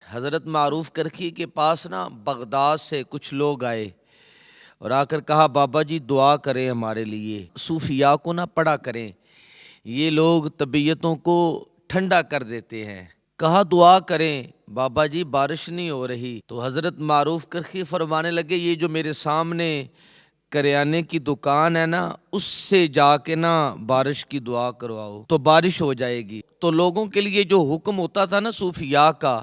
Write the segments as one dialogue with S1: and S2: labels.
S1: हज़रत मारूफ करखी के पास ना बगदाद से कुछ लोग आए और आकर कहा, बाबा जी दुआ करें हमारे लिए, सूफिया को ना पढ़ा करें, ये लोग तबीयतों को ठंडा कर देते हैं। कहा दुआ करें बाबा जी, बारिश नहीं हो रही। तो हज़रत मारूफ करखी फरमाने लगे, ये जो मेरे सामने करियाने की दुकान है ना, उससे जाके ना बारिश की दुआ करवाओ तो बारिश हो जाएगी। तो लोगों के लिए जो हुक्म होता था ना सूफिया का,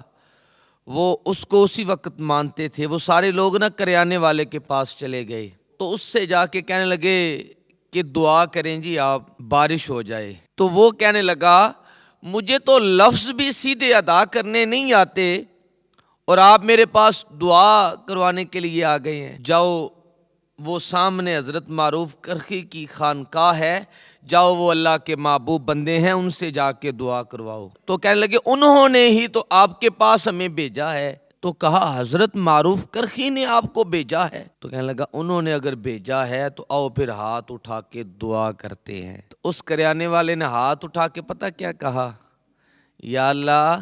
S1: वो उसको उसी वक्त मानते थे। वो सारे लोग ना करियाने वाले के पास चले गए, तो उससे जाके कहने लगे कि दुआ करें जी आप, बारिश हो जाए। तो वो कहने लगा, मुझे तो लफ्ज़ भी सीधे अदा करने नहीं आते और आप मेरे पास दुआ करवाने के लिए आ गए हैं। जाओ, वो सामने हज़रत मारूफ करखी की खानकाह है, जाओ वो अल्लाह के महबूब बंदे हैं, उनसे जाके दुआ करवाओ। तो कहने लगे, उन्होंने ही तो आपके पास हमें भेजा है। तो कहा, हज़रत मारूफ करखी ने आपको भेजा है? तो कहने लगा, उन्होंने अगर भेजा है तो आओ फिर हाथ उठा के दुआ करते हैं। तो उस करियाने वाले ने हाथ उठा के पता क्या कहा, या अल्लाह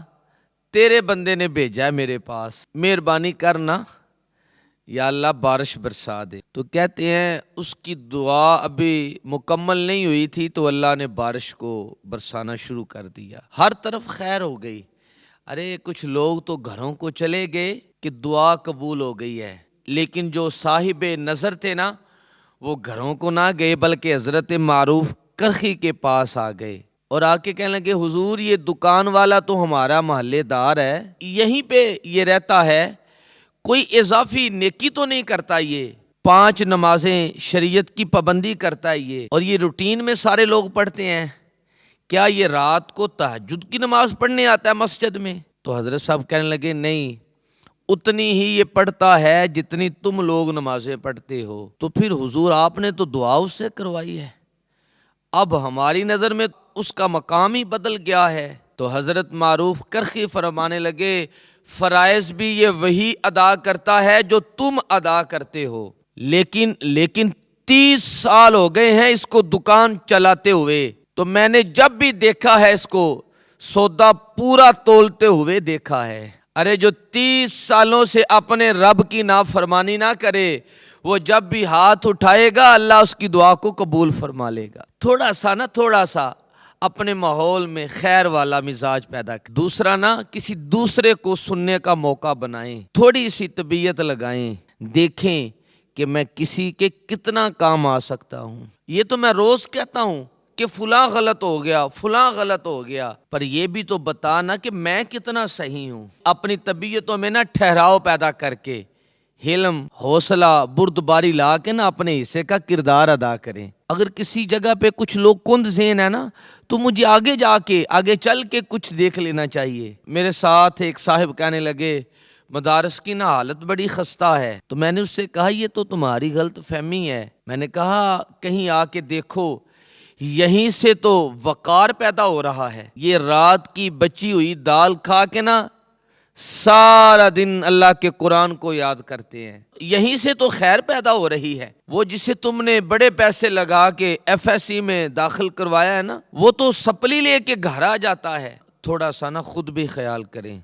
S1: तेरे बंदे ने भेजा है मेरे पास, मेहरबानी करना, या अल्लाह बारिश बरसा दे। तो कहते हैं उसकी दुआ अभी मुकम्मल नहीं हुई थी तो अल्लाह ने बारिश को बरसाना शुरू कर दिया, हर तरफ खैर हो गई। अरे कुछ लोग तो घरों को चले गए कि दुआ कबूल हो गई है, लेकिन जो साहिब नज़र थे ना, वो घरों को ना गए बल्कि हज़रत मारूफ करखी के पास आ गए और आके कहने लगे, हुजूर ये दुकान वाला तो हमारा मोहल्लेदार है, यहीं पे ये रहता है, कोई इजाफी नेकी तो नहीं करता, ये 5 नमाजें शरीयत की पाबंदी करता है ये, और ये रूटीन में सारे लोग पढ़ते हैं, क्या ये रात को तहज्जुद की नमाज पढ़ने आता है मस्जिद में? तो हजरत साहब कहने लगे, नहीं, उतनी ही ये पढ़ता है जितनी तुम लोग नमाजें पढ़ते हो। तो फिर हुजूर आपने तो दुआ उससे करवाई है, अब हमारी नज़र में उसका मकाम ही बदल गया है। तो हज़रत मारूफ करखी फरमाने लगे, फ़राइज़ भी ये वही अदा करता है जो तुम अदा करते हो, लेकिन 30 साल हो गए हैं इसको दुकान चलाते हुए, तो मैंने जब भी देखा है इसको सौदा पूरा तोलते हुए देखा है। अरे जो 30 सालों से अपने रब की नाफरमानी ना करे, वो जब भी हाथ उठाएगा अल्लाह उसकी दुआ को कबूल फरमा लेगा। थोड़ा सा अपने माहौल में खैर वाला मिजाज पैदा करें। दूसरा ना, किसी दूसरे को सुनने का मौका बनाएं, थोड़ी सी तबीयत लगाएं, देखें कि मैं किसी के कितना काम आ सकता हूँ। ये तो मैं रोज कहता हूँ कि फुला गलत हो गया, फुला गलत हो गया, पर यह भी तो बता ना कि मैं कितना सही हूँ। अपनी तबीयतों में ना ठहराव पैदा करके हिल्म, हौसला, बुर्दबारी ला के ना अपने हिस्से का किरदार अदा करें। अगर किसी जगह पे कुछ लोग कुंद ज़ेन है ना, तो मुझे आगे चल के कुछ देख लेना चाहिए। मेरे साथ एक साहिब कहने लगे, मदारस की ना हालत बड़ी खस्ता है। तो मैंने उससे कहा, ये तो तुम्हारी गलत फहमी है। मैंने कहा कहीं आके देखो, यहीं से तो वकार पैदा हो रहा है। ये रात की बची हुई दाल खा के ना सारा दिन अल्लाह के कुरान को याद करते हैं, यहीं से तो खैर पैदा हो रही है। वो जिसे तुमने बड़े पैसे लगा के FSC में दाखिल करवाया है ना, वो तो सपली लेके घर आ जाता है। थोड़ा सा ना खुद भी ख्याल करें।